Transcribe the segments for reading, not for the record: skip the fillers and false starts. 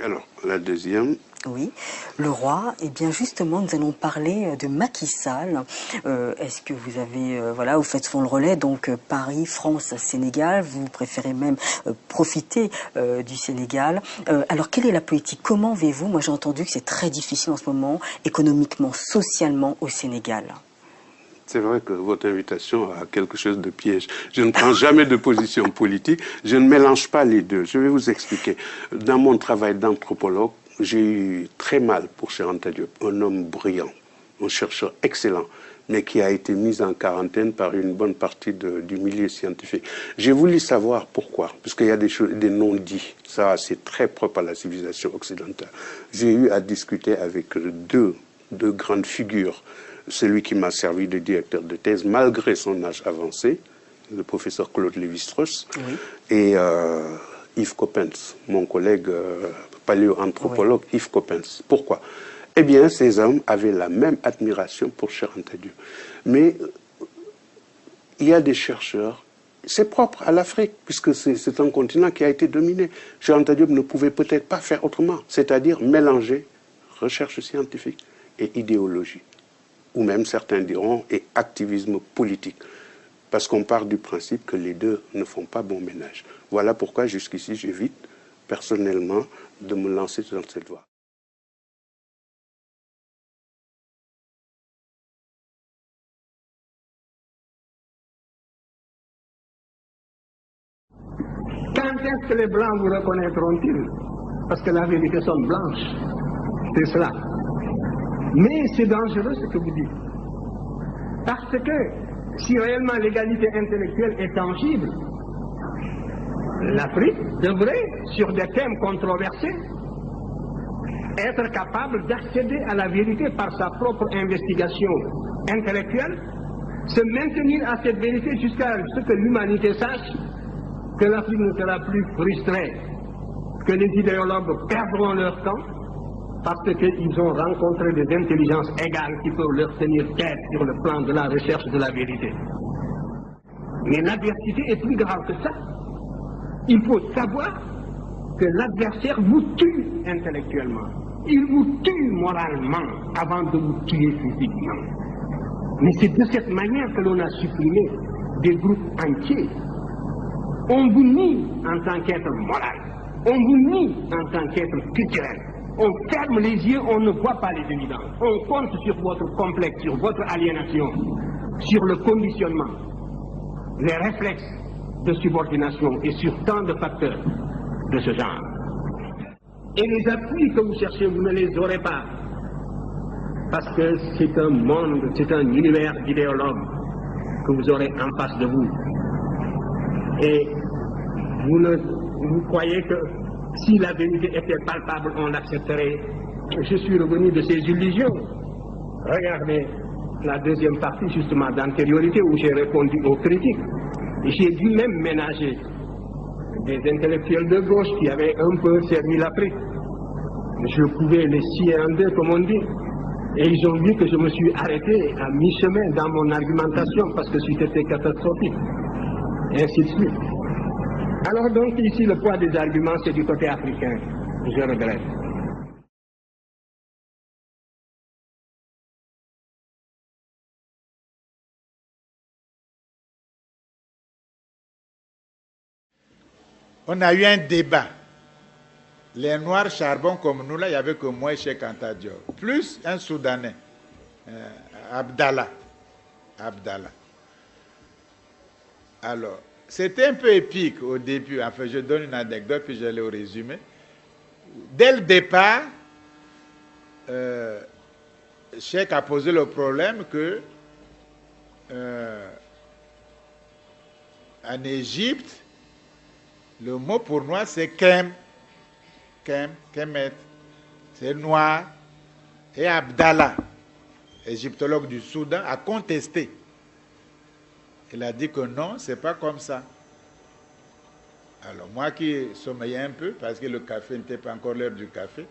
Alors, la deuxième. Oui, le roi, eh bien justement, nous allons parler de Macky Sall. Est-ce que vous avez, voilà, vous faites son le relais, donc Paris, France, Sénégal, vous préférez même profiter du Sénégal. Alors, quelle est la politique? Comment vivez-vous? Moi, j'ai entendu que c'est très difficile en ce moment, économiquement, socialement, au Sénégal. C'est vrai que votre invitation a quelque chose de piège. Je ne prends jamais de position politique. Je ne mélange pas les deux. Je vais vous expliquer. Dans mon travail d'anthropologue, j'ai eu très mal pour Cheikh Anta Diop, un homme brillant, un chercheur excellent, mais qui a été mis en quarantaine par une bonne partie du milieu scientifique. J'ai voulu savoir pourquoi, puisqu'il y a des non-dits. Ça, c'est très propre à la civilisation occidentale. J'ai eu à discuter avec deux grandes figures. Celui qui m'a servi de directeur de thèse, malgré son âge avancé, le professeur Claude Lévi-Strauss, oui. Et Yves Coppens, mon collègue paléoanthropologue, oui. Yves Coppens. Pourquoi? Eh bien, ces hommes avaient la même admiration pour Cheikh Anta Diop. Mais il y a des chercheurs, c'est propre à l'Afrique, puisque c'est un continent qui a été dominé. Cheikh Anta Diop ne pouvait peut-être pas faire autrement, c'est-à-dire mélanger recherche scientifique et idéologie. Ou même certains diront, et activisme politique. Parce qu'on part du principe que les deux ne font pas bon ménage. Voilà pourquoi jusqu'ici j'évite personnellement de me lancer dans cette voie. Quand est-ce que les Blancs vous reconnaîtront-ils? Parce que la vérité sonne blanche. C'est cela. Mais c'est dangereux ce que vous dites. Parce que si réellement l'égalité intellectuelle est tangible, l'Afrique devrait, sur des thèmes controversés, être capable d'accéder à la vérité par sa propre investigation intellectuelle, se maintenir à cette vérité jusqu'à ce que l'humanité sache que l'Afrique ne sera plus frustrée, que les idéologues perdront leur temps, parce qu'ils ont rencontré des intelligences égales qui peuvent leur tenir tête sur le plan de la recherche de la vérité. Mais l'adversité est plus grave que ça. Il faut savoir que l'adversaire vous tue intellectuellement. Il vous tue moralement avant de vous tuer physiquement. Mais c'est de cette manière que l'on a supprimé des groupes entiers. On vous nie en tant qu'être moral. On vous nie en tant qu'être culturel. On ferme les yeux, on ne voit pas les évidences. On compte sur votre complexe, sur votre aliénation, sur le conditionnement, les réflexes de subordination et sur tant de facteurs de ce genre. Et les appuis que vous cherchez, vous ne les aurez pas. Parce que c'est un monde, c'est un univers d'idéologues que vous aurez en face de vous. Et vous croyez que si la vérité était palpable, on l'accepterait. Je suis revenu de ces illusions. Regardez la deuxième partie, justement, d'antériorité, où j'ai répondu aux critiques. J'ai dû même ménager des intellectuels de gauche qui avaient un peu servi l'Afrique. Je pouvais les scier en deux, comme on dit. Et ils ont vu que je me suis arrêté à mi-chemin dans mon argumentation parce que c'était catastrophique. Et ainsi de suite. Alors donc ici le poids des arguments c'est du côté africain. Je regrette. On a eu un débat. Les Noirs charbon comme nous, là, il n'y avait que moi et Cheikh Anta Diop. Plus un Soudanais, Abdallah. Alors, c'était un peu épique au début. Enfin, je donne une anecdote, puis je vais le résumer. Dès le départ, Cheikh a posé le problème que en Égypte, le mot pour noir, c'est Kemet, c'est noir. Et Abdallah, égyptologue du Soudan, a contesté. Il a dit que non, c'est pas comme ça. Alors moi qui sommeillais un peu, parce que le café n'était pas encore l'heure du café,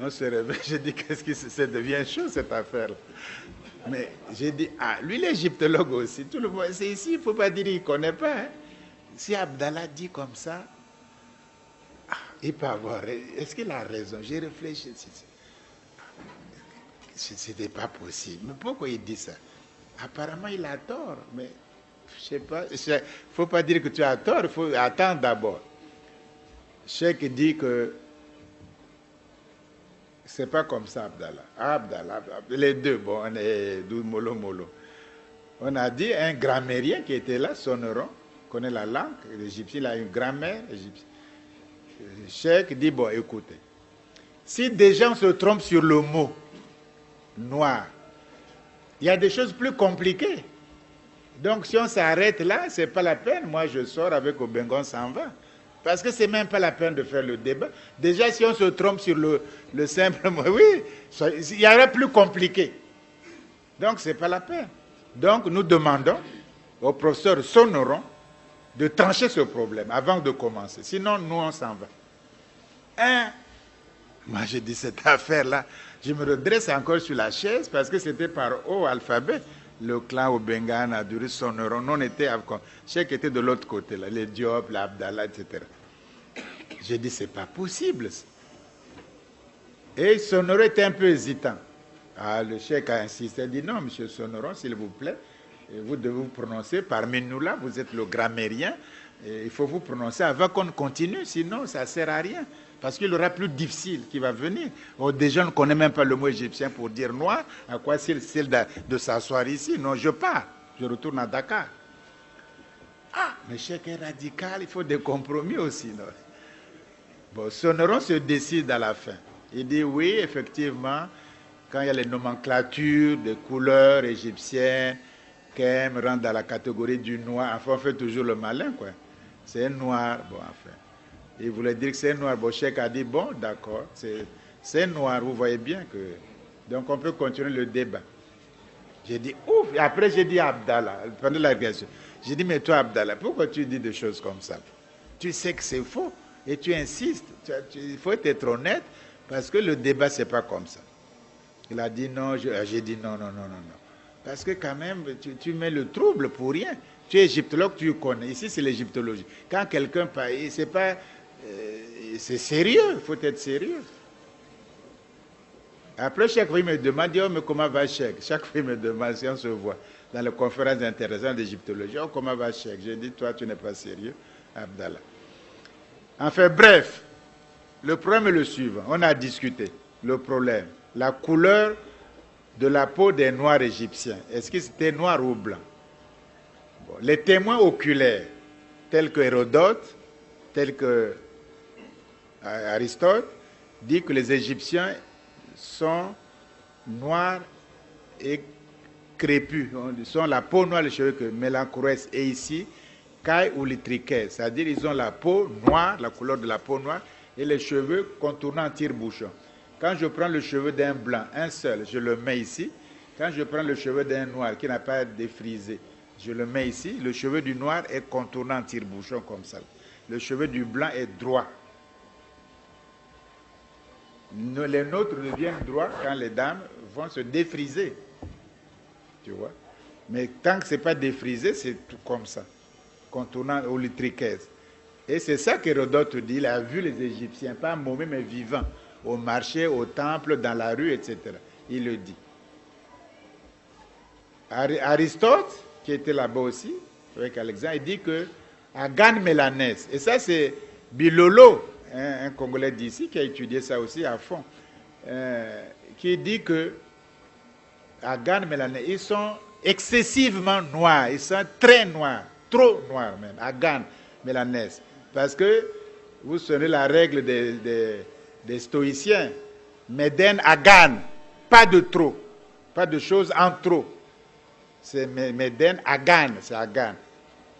on se réveille, j'ai dit, qu'est-ce que ça devient chaud cette affaire-là. Mais j'ai dit, ah, lui l'égyptologue aussi, tout le monde, c'est ici, il ne faut pas dire qu'il ne connaît pas. Hein. Si Abdallah dit comme ça, il peut avoir... Est-ce qu'il a raison? J'ai réfléchi. C'était pas possible. Mais pourquoi il dit ça? Apparemment, il a tort. Mais je sais pas. Il ne faut pas dire que tu as tort. Il faut attendre d'abord. Cheikh dit que c'est pas comme ça, Abdallah. Les deux, bon, on est mollo. On a dit un grammairien qui était là, Soneron, connaît la langue, l'égyptien, il a une grammaire égyptienne. Cheikh dit, bon, écoutez, si des gens se trompent sur le mot noir, il y a des choses plus compliquées. Donc, si on s'arrête là, c'est pas la peine. Moi, je sors avec Obengo, on s'en va. Parce que c'est même pas la peine de faire le débat. Déjà, si on se trompe sur le simple mot, oui, il y aura plus compliqué. Donc, c'est pas la peine. Donc, nous demandons au professeur Soneron de trancher ce problème avant de commencer. Sinon, nous, on s'en va. Moi, j'ai dit cette affaire-là. Je me redresse encore sur la chaise parce que c'était par haut alphabet. Le clan Obenga, Naduri, Soneron, nous on était avec... Cheikh était de l'autre côté, là, les Diop, l'Abdallah, etc. J'ai dit, c'est pas possible. Et Soneron était un peu hésitant. Le Cheikh a insisté, il a dit, non, monsieur Soneron, s'il vous plaît, vous devez vous prononcer parmi nous là, vous êtes le grammairien, il faut vous prononcer avant qu'on continue, sinon ça ne sert à rien. Parce qu'il y aura plus difficile qui va venir. Déjà, on ne connaît même pas le mot égyptien pour dire noir. À quoi c'est de s'asseoir ici? Non, je pars. Je retourne à Dakar. Mais Cheikh est radical, il faut des compromis aussi. Non? Bon, Soneron se décide à la fin. Il dit oui, effectivement, quand il y a les nomenclatures des couleurs égyptiennes, Kem rentre dans la catégorie du noir. Enfin, on fait toujours le malin, quoi. C'est noir. Bon, enfin. Il voulait dire que c'est noir. Bon, Cheikh a dit, bon, d'accord, c'est noir, vous voyez bien que... Donc, on peut continuer le débat. J'ai dit, ouf. Et après, j'ai dit à Abdallah, pendant la question, j'ai dit, mais toi, Abdallah, pourquoi tu dis des choses comme ça? Tu sais que c'est faux et tu insistes. Il faut être honnête parce que le débat, c'est pas comme ça. Il a dit non, j'ai dit non. Parce que quand même, tu mets le trouble pour rien. Tu es égyptologue, tu connais. Ici, c'est l'égyptologie. Quand quelqu'un paye, c'est pas... c'est sérieux, il faut être sérieux. Après, chaque fois, il me demande, oh, mais comment va Cheikh? Chaque fois, il me demande, si on se voit dans les conférences intéressantes d'égyptologie, oh, comment va Cheikh? J'ai dit, toi, tu n'es pas sérieux, Abdallah. Enfin, bref, le problème est le suivant. On a discuté le problème. La couleur de la peau des Noirs égyptiens. Est-ce que c'était noir ou blanc? Bon, les témoins oculaires, tels que Hérodote, tels que Aristote, dit que les Égyptiens sont noirs et crépus. Ils ont la peau noire, les cheveux que Mélanchrès est ici, Caille ou Litriquet. C'est-à-dire ils ont la peau noire, la couleur de la peau noire, et les cheveux contournant en tire-bouchon. Quand je prends le cheveu d'un blanc, un seul, je le mets ici. Quand je prends le cheveu d'un noir qui n'a pas défrisé, je le mets ici. Le cheveu du noir est contournant en tire-bouchon comme ça. Le cheveu du blanc est droit. Les nôtres deviennent droits quand les dames vont se défriser. Tu vois? Mais tant que ce n'est pas défrisé, c'est tout comme ça. Contournant au litriquaise. Et c'est ça qu'Hérodote dit. Il a vu les Égyptiens, pas mauvais mais vivants, au marché, au temple, dans la rue, etc. Il le dit. Aristote, qui était là-bas aussi, avec Alexandre, il dit que Agan Mélanès, et ça c'est Bilolo, un Congolais d'ici, qui a étudié ça aussi à fond, qui dit que Agan Mélanès, ils sont excessivement noirs, ils sont très noirs, trop noirs même, Agan Mélanès, parce que vous savez la règle des stoïciens, Meden Agan, pas de trop, pas de choses en trop. C'est Meden Agan, c'est Agan.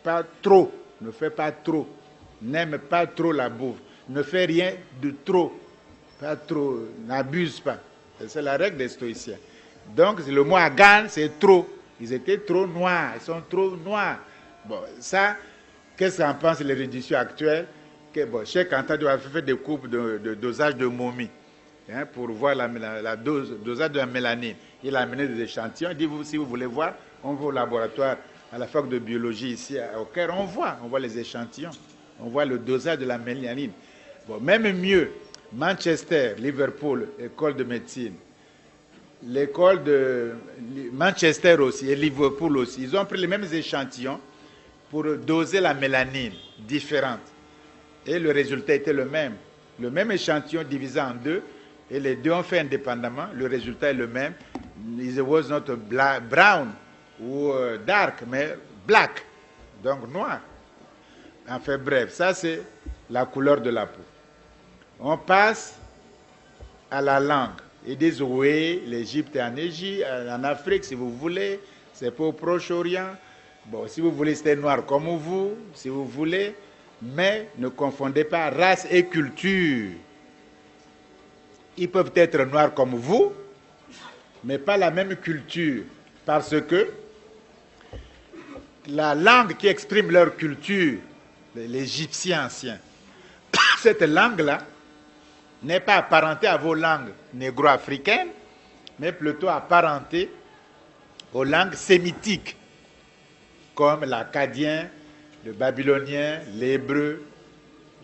Pas trop, ne fais pas trop. N'aime pas trop la bouffe. Ne fais rien de trop. Pas trop, n'abuse pas. C'est la règle des stoïciens. Donc le mot Agan, c'est trop. Ils étaient trop noirs, ils sont trop noirs. Bon, ça, qu'est-ce qu'en pensent les réductions actuelles? Que, bon, Cheikh Anta doit faire des coupes de dosage de momie. Hein, pour voir la dosage de la mélanine. Il a amené des échantillons. Il dit, si vous voulez voir, on va au laboratoire, à la fac de biologie ici au Caire, on voit les échantillons. On voit le dosage de la mélanine. Bon, même mieux, Manchester, Liverpool, école de médecine, l'école de Manchester aussi et Liverpool aussi, ils ont pris les mêmes échantillons pour doser la mélanine différente. Et le résultat était le même. Le même échantillon divisé en deux, et les deux ont fait indépendamment, le résultat est le même. It was not brown ou dark, mais black, donc noir. Enfin bref, ça c'est la couleur de la peau. On passe à la langue. Ils disent oui, l'Égypte est en Afrique si vous voulez, c'est pas au Proche-Orient. Bon, si vous voulez, c'était noir comme vous, si vous voulez, mais ne confondez pas race et culture. Ils peuvent être noirs comme vous, mais pas la même culture, parce que la langue qui exprime leur culture, l'Égyptien ancien, cette langue-là n'est pas apparentée à vos langues négro-africaines, mais plutôt apparentée aux langues sémitiques, comme l'acadien, le babylonien, l'hébreu,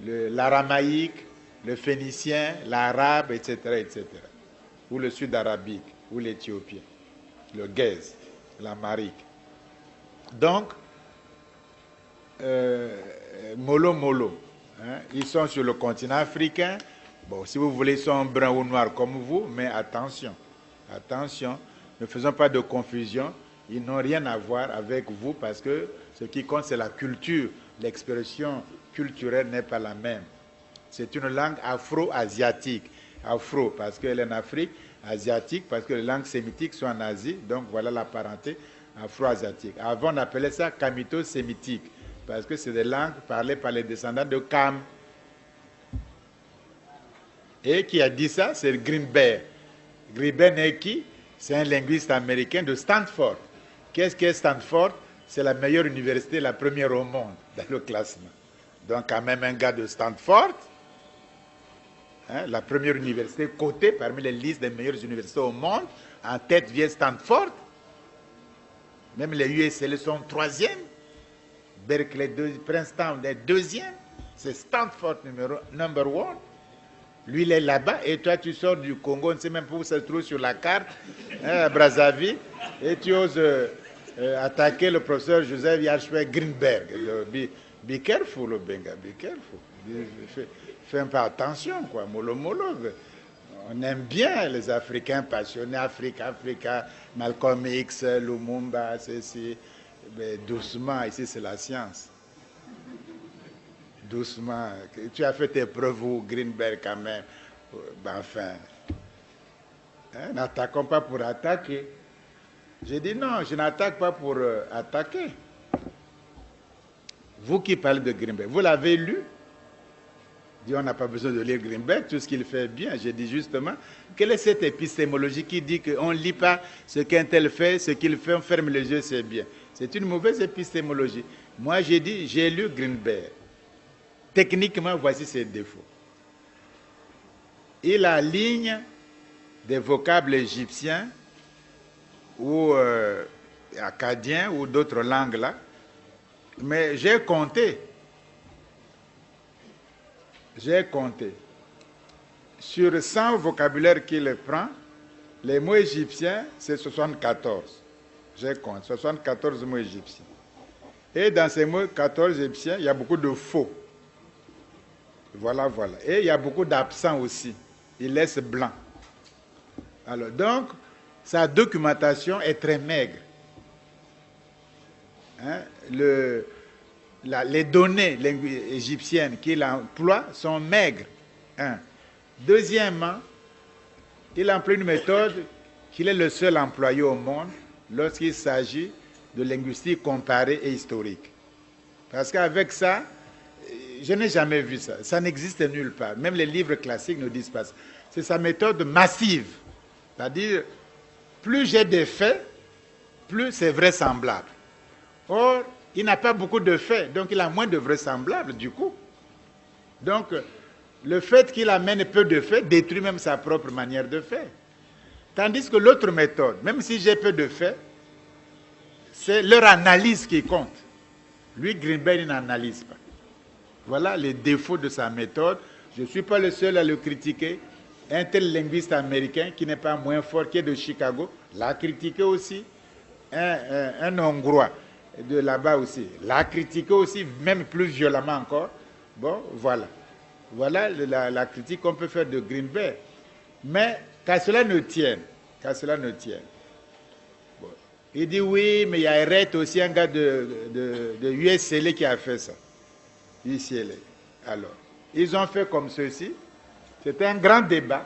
l'aramaïque, le phénicien, l'arabe, etc., etc., ou le sud-arabique, ou l'éthiopien, le guèze, l'amharique. Donc, mollo, hein, ils sont sur le continent africain. Bon, si vous voulez, ils sont bruns ou noirs comme vous, mais attention, attention, ne faisons pas de confusion. Ils n'ont rien à voir avec vous parce que ce qui compte, c'est la culture. L'expression culturelle n'est pas la même. C'est une langue afro-asiatique. Afro parce qu'elle est en Afrique, asiatique parce que les langues sémitiques sont en Asie. Donc voilà la parenté afro-asiatique. Avant, on appelait ça kamito-sémitique parce que c'est des langues parlées par les descendants de Kam. Et qui a dit ça, c'est Greenberg. Greenberg est qui? C'est un linguiste américain de Stanford. Qu'est-ce qu'est Stanford? C'est la meilleure université, la première au monde dans le classement. Donc quand même un gars de Stanford, hein, la première université cotée parmi les listes des meilleures universités au monde, en tête vient Stanford. Même les USL sont troisième. Berkeley, Princeton est deuxième. C'est Stanford number one. Lui, il est là-bas, et toi, tu sors du Congo, on ne sait même pas où ça se trouve sur la carte, hein, à Brazzaville, et tu oses attaquer le professeur Joseph Yashwe Greenberg. Be careful, Benga, be careful. Fais un peu attention, quoi, mollo. On aime bien les Africains passionnés, Africa, Malcolm X, Lumumba, ceci. Mais doucement, ici, c'est la science. Doucement. Tu as fait tes preuves, Greenberg, quand même. Ben, enfin, hein, n'attaquons pas pour attaquer. J'ai dit non, je n'attaque pas pour attaquer. Vous qui parlez de Greenberg, vous l'avez lu? Dit, on n'a pas besoin de lire Greenberg, tout ce qu'il fait bien. J'ai dit justement, quelle est cette épistémologie qui dit qu'on ne lit pas ce qu'un tel fait, ce qu'il fait, on ferme les yeux, c'est bien. C'est une mauvaise épistémologie. Moi, j'ai dit, j'ai lu Greenberg. Techniquement, voici ses défauts. Il aligne des vocables égyptiens ou acadiens ou d'autres langues là. Mais j'ai compté. Sur 100 vocabulaires qu'il prend, les mots égyptiens, c'est 74. J'ai compté, 74 mots égyptiens. Et dans ces mots 14 égyptiens, il y a beaucoup de faux. Voilà. Et il y a beaucoup d'absents aussi. Il laisse blanc. Alors, donc, sa documentation est très maigre. Hein? Les données égyptiennes qu'il emploie sont maigres. Un. Deuxièmement, il emploie une méthode qu'il est le seul employé au monde lorsqu'il s'agit de linguistique comparée et historique. Parce qu'avec ça, je n'ai jamais vu ça. Ça n'existe nulle part. Même les livres classiques ne disent pas ça. C'est sa méthode massive. C'est-à-dire, plus j'ai des faits, plus c'est vraisemblable. Or, il n'a pas beaucoup de faits, donc il a moins de vraisemblables du coup. Donc, le fait qu'il amène peu de faits détruit même sa propre manière de faire. Tandis que l'autre méthode, même si j'ai peu de faits, c'est leur analyse qui compte. Lui, Greenberg, il n'analyse pas. Voilà les défauts de sa méthode. Je ne suis pas le seul à le critiquer. Un tel linguiste américain qui n'est pas moins fort, qui est de Chicago, l'a critiqué aussi. Un Hongrois de là-bas aussi l'a critiqué aussi, même plus violemment encore. Bon, voilà. Voilà la critique qu'on peut faire de Greenberg. Mais qu'à cela ne tienne, bon. Il dit oui, mais il y a Eret aussi, un gars de USLA qui a fait ça. UCLA. Alors, ils ont fait comme ceci. C'était un grand débat.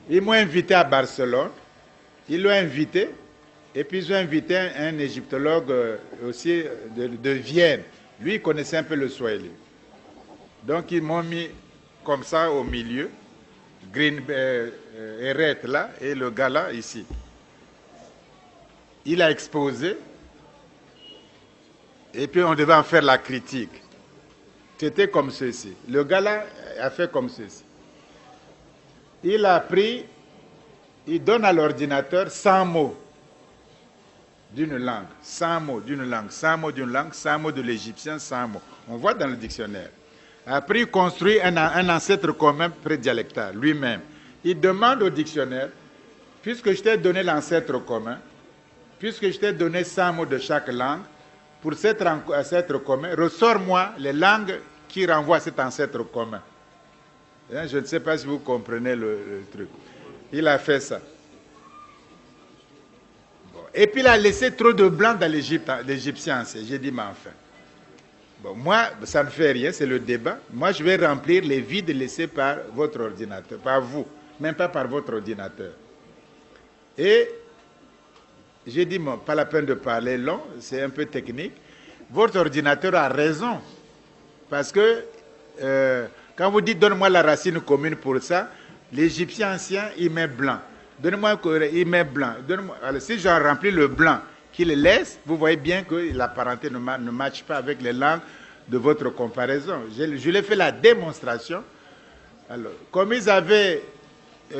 Ils m'ont invité à Barcelone. Ils l'ont invité. Et puis ils ont invité un égyptologue aussi de Vienne. Lui, il connaissait un peu le Swahili. Donc ils m'ont mis comme ça au milieu. Eret là et le gars là ici. Il a exposé. Et puis on devait en faire la critique. C'était comme ceci. Le gars là a fait comme ceci. Il a pris, il donne à l'ordinateur 100 mots d'une langue, 100 mots d'une langue, 100 mots d'une langue, 100 mots de l'égyptien, 100 mots. On voit dans le dictionnaire. Après, il construit un ancêtre commun prédialectal, lui-même. Il demande au dictionnaire, puisque je t'ai donné l'ancêtre commun, puisque je t'ai donné 100 mots de chaque langue, pour cet ancêtre commun, ressors-moi les langues qui renvoient à cet ancêtre commun. Je ne sais pas si vous comprenez le truc. Il a fait ça. Bon. Et puis il a laissé trop de blanc dans l'Égyptien. J'ai dit, mais enfin. Bon, moi, ça ne fait rien, c'est le débat. Moi, je vais remplir les vides laissés par votre ordinateur, par vous, même pas par votre ordinateur. Et j'ai dit, bon, pas la peine de parler long, c'est un peu technique. Votre ordinateur a raison. Parce que quand vous dites, donne-moi la racine commune pour ça, l'Égyptien ancien, il met blanc. Donnez-moi, il met blanc. Alors, si j'en remplis le blanc qu'il laisse, vous voyez bien que la parenté ne matche pas avec les langues de votre comparaison. Je lui ai fait la démonstration. Alors, comme ils avaient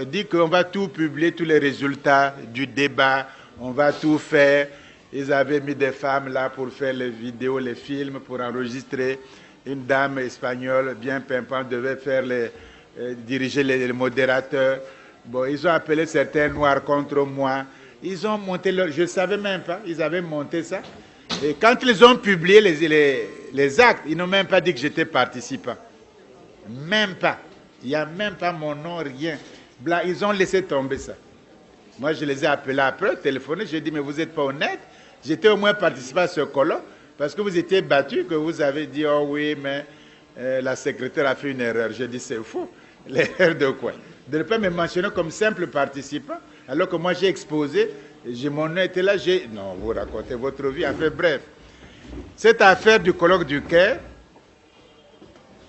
dit qu'on va tout publier, tous les résultats du débat, on va tout faire, ils avaient mis des femmes là pour faire les vidéos, les films, pour enregistrer. Une dame espagnole bien pimpante devait faire diriger les modérateurs. Bon, ils ont appelé certains noirs contre moi. Ils ont monté je ne savais même pas, ils avaient monté ça. Et quand ils ont publié les actes, ils n'ont même pas dit que j'étais participant. Même pas. Il n'y a même pas mon nom, rien. Bla, ils ont laissé tomber ça. Moi, je les ai appelés après, téléphoné, j'ai dit, mais vous n'êtes pas honnête. J'étais au moins participé à ce colloque. Parce que vous étiez battu, que vous avez dit, oh oui, mais la secrétaire a fait une erreur. J'ai dit, c'est faux. L'erreur de quoi? De ne pas me mentionner comme simple participant, alors que moi j'ai exposé, mon nom était là, non, vous racontez votre vie. Enfin, bref. Cette affaire du colloque du Caire,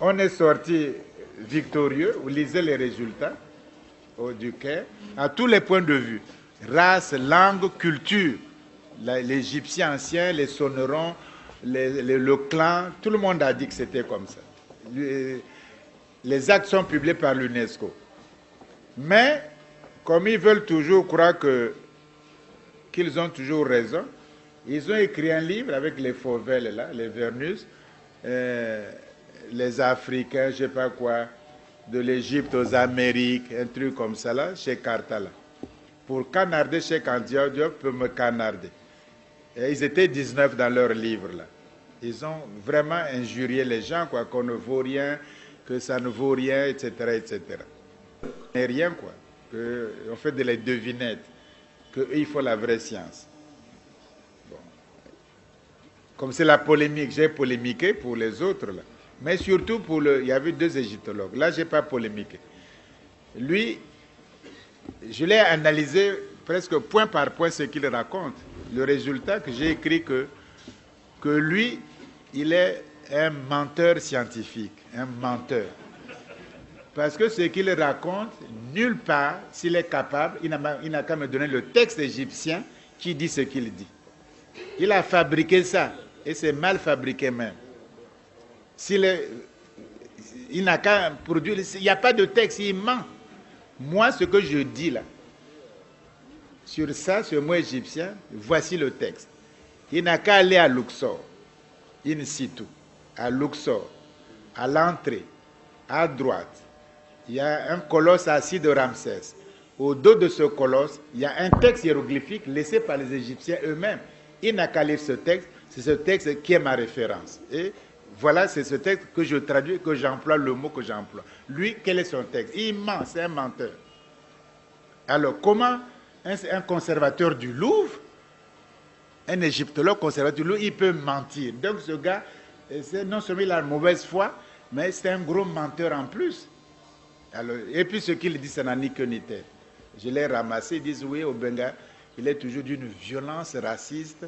on est sorti victorieux, vous lisez les résultats du Caire, à tous les points de vue. Race, langue, culture. L'Égyptien ancien, les Sonerons, le clan, tout le monde a dit que c'était comme ça. Les actes sont publiés par l'UNESCO. Mais, comme ils veulent toujours croire qu'ils ont toujours raison, ils ont écrit un livre avec les Fauvel, là, les Vernus, les Africains, je ne sais pas quoi, de l'Égypte aux Amériques, un truc comme ça, là, chez Cartala. Pour canarder chez Diop peut me canarder. Et ils étaient 19 dans leur livre, là. Ils ont vraiment injurié les gens, quoi, qu'on ne vaut rien, que ça ne vaut rien, etc., etc. Et rien, quoi. On fait de les devinettes, qu'il faut la vraie science. Bon. Comme c'est la polémique, j'ai polémiqué pour les autres, là. Mais surtout il y avait 2 égyptologues. Là, je n'ai pas polémiqué. Lui, je l'ai analysé presque point par point ce qu'il raconte. Le résultat que j'ai écrit que lui, il est un menteur scientifique, un menteur. Parce que ce qu'il raconte, nulle part, s'il est capable, il n'a qu'à me donner le texte égyptien qui dit ce qu'il dit. Il a fabriqué ça, et c'est mal fabriqué même. Il n'a qu'à produire, il n'y a pas de texte, il ment. Moi, ce que je dis là, sur ça, ce mot égyptien, voici le texte. Il n'a qu'à aller à Luxor, in situ, à Luxor, à l'entrée, à droite, il y a un colosse assis de Ramsès. Au dos de ce colosse, il y a un texte hiéroglyphique laissé par les Égyptiens eux-mêmes. Il n'a qu'à lire ce texte, c'est ce texte qui est ma référence. Et voilà, c'est ce texte que je traduis, que j'emploie, le mot que j'emploie. Lui, quel est son texte? Il ment, c'est un menteur. Alors, comment un conservateur du Louvre, un égyptologue conservateur du Louvre, il peut mentir? Donc ce gars, non seulement il a une mauvaise foi, mais c'est un gros menteur en plus. Alors, et puis ce qu'il dit, ça n'a ni queue ni tête. Je l'ai ramassé, ils disent oui, Obenga, il est toujours d'une violence raciste.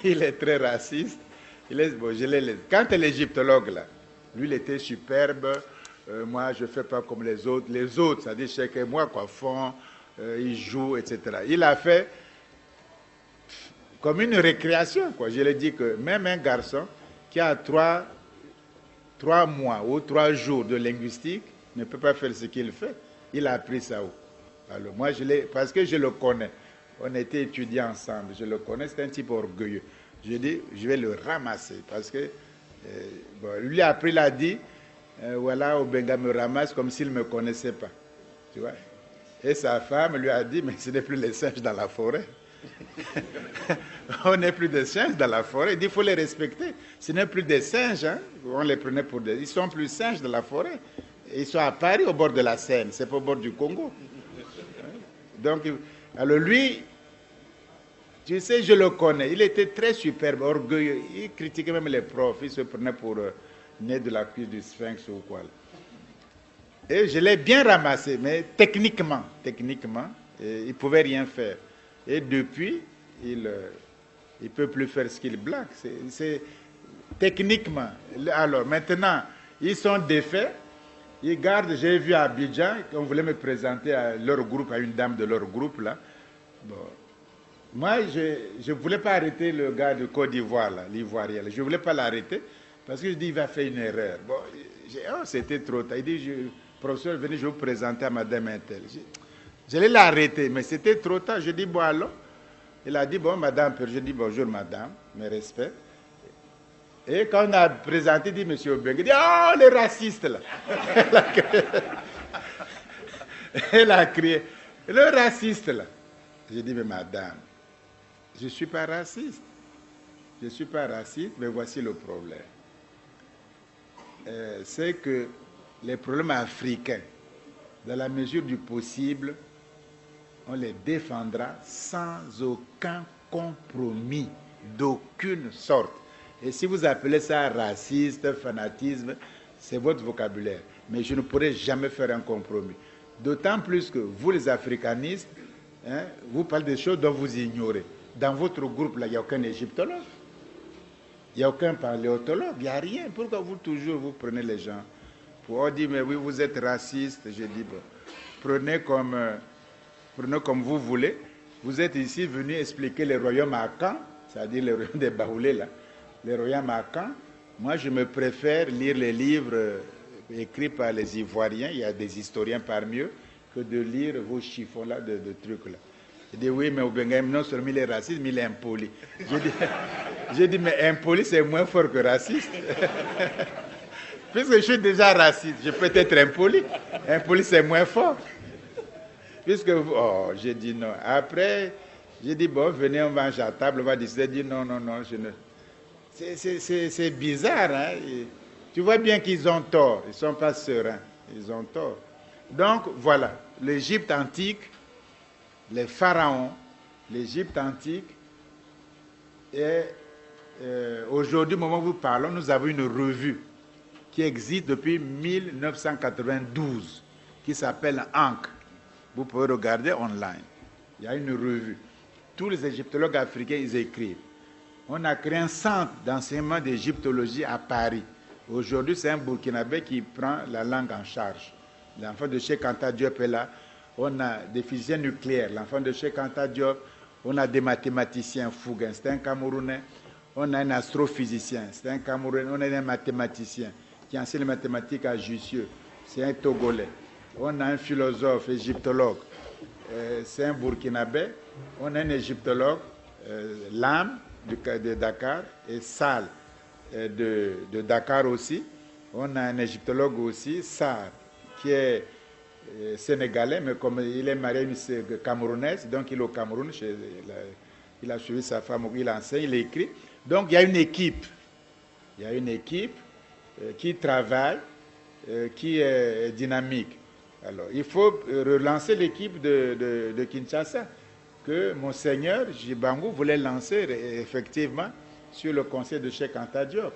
Il est très raciste. Quand l'égyptologue, là, lui, il était superbe. Moi, je ne fais pas comme les autres. Les autres, ça dit chacun, moi, quoi, font, ils jouent, etc. Il a fait comme une récréation, quoi. Je lui ai dit que même un garçon qui a 3 mois ou 3 jours de linguistique ne peut pas faire ce qu'il fait. Il a appris ça où? Alors moi, parce que je le connais. On était étudiants ensemble. Je le connais, c'est un type orgueilleux. Je dis, je vais le ramasser parce que lui après il a dit, voilà, Obenga me ramasse comme s'il ne me connaissait pas. Tu vois? Et sa femme lui a dit, mais ce n'est plus les singes dans la forêt. On n'est plus des singes dans la forêt. Il dit, il faut les respecter. Ce n'est plus des singes. Hein? On les prenait pour des... Ils sont plus singes de la forêt. Ils sont à Paris, au bord de la Seine. C'est pas au bord du Congo. Donc, alors lui, tu sais, je le connais. Il était très superbe, orgueilleux. Il critiquait même les profs. Il se prenait pour né de la cuisse du sphinx ou quoi. Et je l'ai bien ramassé, mais techniquement, il ne pouvait rien faire. Et depuis, il ne peut plus faire ce qu'il blague. C'est techniquement. Alors maintenant, ils sont défaits. Ils gardent, j'ai vu à Abidjan, on voulait me présenter à leur groupe, à une dame de leur groupe là. Bon. Moi, je ne voulais pas arrêter le gars de Côte d'Ivoire, l'Ivoirien. Je ne voulais pas l'arrêter parce que je dis il va faire une erreur. Bon, c'était trop tard. Il dit, professeur, venez, je vais vous présenter à madame Intel. J'allais l'arrêter, mais c'était trop tard. Je dis, bon, alors. Il a dit, bon, madame, je dis, bonjour, madame, mes respects. Et quand on a présenté, il dit, monsieur Obenga, il dit, oh, les racistes, là. Elle a crié, le raciste, là. J'ai dit, mais madame, je ne suis pas raciste. Je ne suis pas raciste, mais voici le problème. C'est que les problèmes africains, dans la mesure du possible, on les défendra sans aucun compromis, d'aucune sorte. Et si vous appelez ça raciste, fanatisme, c'est votre vocabulaire. Mais je ne pourrai jamais faire un compromis. D'autant plus que vous, les africanistes, hein, vous parlez des choses dont vous ignorez. Dans votre groupe, là, il n'y a aucun égyptologue. Il n'y a aucun paléontologue. Il n'y a rien. Pourquoi vous, toujours, vous prenez les gens pour dire, mais oui, vous êtes raciste. Je dis, bon, prenez comme vous voulez. Vous êtes ici venu expliquer les royaumes à Caen, c'est-à-dire les royaumes des Baoulés, là. Les royaumes à Caen. Moi, je me préfère lire les livres écrits par les Ivoiriens. Il y a des historiens parmi eux, que de lire vos chiffons-là, de trucs-là. Je dis, oui, mais Obenga, non seulement il est raciste, mais il est impoli. J'ai dit, mais impoli, c'est moins fort que raciste. Puisque je suis déjà raciste, je peux être impoli. Impoli, c'est moins fort. Puisque, j'ai dit non. Après, j'ai dit, bon, venez, on va à table, on va décider. J'ai dit, non, je ne... C'est bizarre, hein? Tu vois bien qu'ils ont tort, ils ne sont pas sereins, ils ont tort. Donc, voilà, l'Égypte antique, les pharaons, l'Égypte antique, et aujourd'hui, au moment où nous parlons, nous avons une revue qui existe depuis 1992, qui s'appelle Ankh. Vous pouvez regarder online. Il y a une revue. Tous les égyptologues africains, ils écrivent. On a créé un centre d'enseignement d'égyptologie à Paris. Aujourd'hui, c'est un Burkinabé qui prend la langue en charge. L'enfant de Cheikh Anta Diop est là. On a des physiciens nucléaires. L'enfant de Cheikh Anta Diop. On a des mathématiciens, Fouguin, c'est un Camerounais. On a un astrophysicien, c'est un Camerounais. On a un mathématicien qui enseigne les mathématiques à Jussieu, c'est un Togolais. On a un philosophe, égyptologue, c'est un Burkinabé. On a un égyptologue, Lam, de Dakar, et Sal, de Dakar aussi. On a un égyptologue aussi, Sarr, qui est sénégalais, mais comme il est marié à une camerounaise, donc il est au Cameroun, il a suivi sa femme, il enseigne, il écrit. Donc il y a une équipe. Il y a une équipe qui travaille, qui est dynamique. Alors, il faut relancer l'équipe de Kinshasa, que Monseigneur Djibangu voulait lancer effectivement sur le conseil de Cheikh Anta Diop.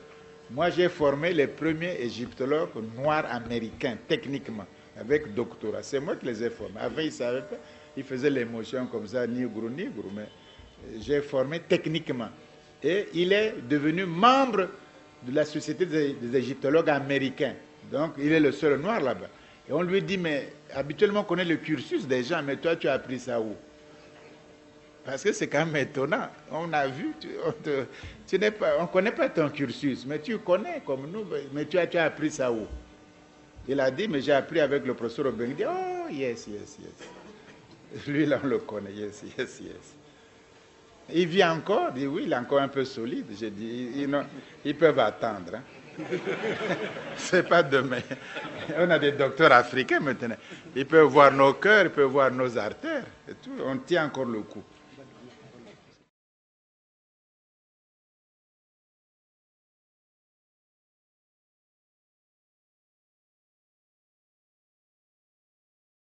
Moi, j'ai formé les premiers égyptologues noirs américains, techniquement, avec doctorat. C'est moi qui les ai formés. Avant, ils ne savaient pas. Ils faisaient l'émotion comme ça, nigru, mais j'ai formé techniquement. Et il est devenu membre de la Société des égyptologues américains. Donc, il est le seul noir là-bas. Et on lui dit, mais habituellement, on connaît le cursus des gens, mais toi, tu as appris ça où? Parce que c'est quand même étonnant. On a vu, on ne connaît pas ton cursus, mais tu connais comme nous, mais tu as appris ça où? Il a dit, mais j'ai appris avec le professeur Obeng. Il dit, oh, yes. Lui, là, on le connaît, yes. Il vit encore, il dit, oui, il est encore un peu solide. J'ai dit, ils peuvent attendre. Hein. C'est pas demain. On a des docteurs africains maintenant. Ils peuvent voir nos cœurs, ils peuvent voir nos artères. Et tout. On tient encore le coup.